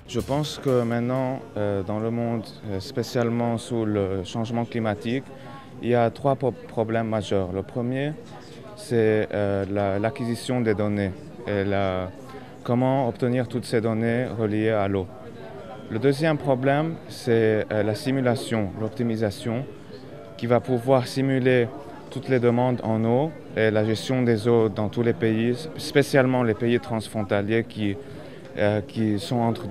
Je pense que maintenant, dans le monde, spécialement sous le changement climatique, il y a trois problèmes majeurs. Le premier, c'est l'acquisition des données et comment obtenir toutes ces données reliées à l'eau. Le deuxième problème, c'est la simulation, l'optimisation, qui va pouvoir simuler toutes les demandes en eau et la gestion des eaux dans tous les pays, spécialement les pays transfrontaliers qui sont entre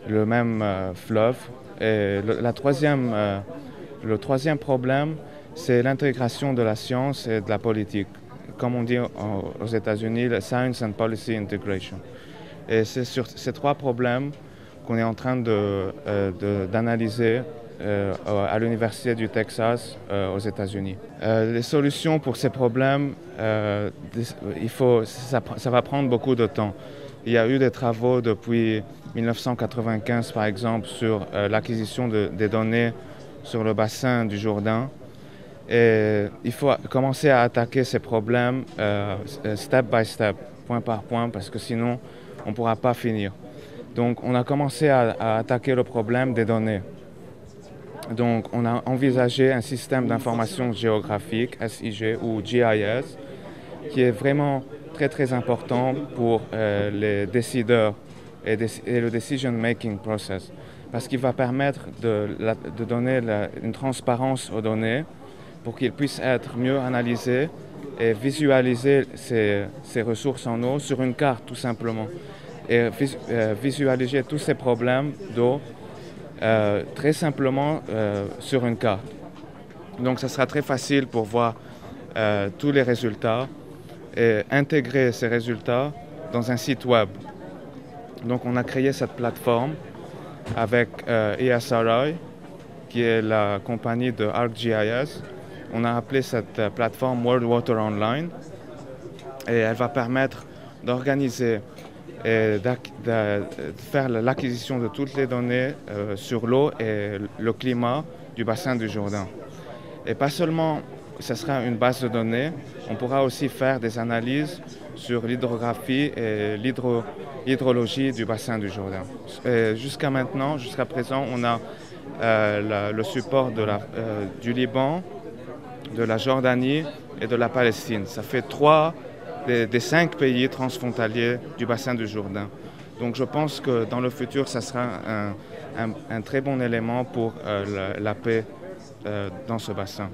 le même fleuve. Et le troisième problème, c'est l'intégration de la science et de la politique. Comme on dit aux États-Unis, le Science and Policy Integration. Et c'est sur ces trois problèmes qu'on est en train d'analyser à l'Université du Texas aux États-Unis. Les solutions pour ces problèmes, ça va prendre beaucoup de temps. Il y a eu des travaux depuis 1995, par exemple, sur l'acquisition des données sur le bassin du Jourdain. Et il faut commencer à attaquer ces problèmes step by step, point par point, parce que sinon, on ne pourra pas finir. Donc, on a commencé à attaquer le problème des données. Donc, on a envisagé un système d'information géographique, SIG ou GIS, qui est vraiment très très important pour les décideurs et le decision-making process, parce qu'il va permettre de donner une transparence aux données pour qu'ils puissent être mieux analysés et visualiser ces ressources en eau sur une carte tout simplement, et visualiser tous ces problèmes d'eau très simplement sur une carte. Donc ça sera très facile pour voir tous les résultats et intégrer ces résultats dans un site web. Donc on a créé cette plateforme avec ESRI, qui est la compagnie de ArcGIS. On a appelé cette plateforme World Water Online et elle va permettre d'organiser et de faire l'acquisition de toutes les données sur l'eau et le climat du bassin du Jourdain. Et pas seulement, ce sera une base de données, on pourra aussi faire des analyses sur l'hydrographie et l'hydrologie du bassin du Jourdain. Jusqu'à maintenant, jusqu'à présent, on a le support du Liban, de la Jordanie et de la Palestine. Ça fait 3 des 5 pays transfrontaliers du bassin du Jourdain. Donc je pense que dans le futur, ça sera un très bon élément pour la paix dans ce bassin.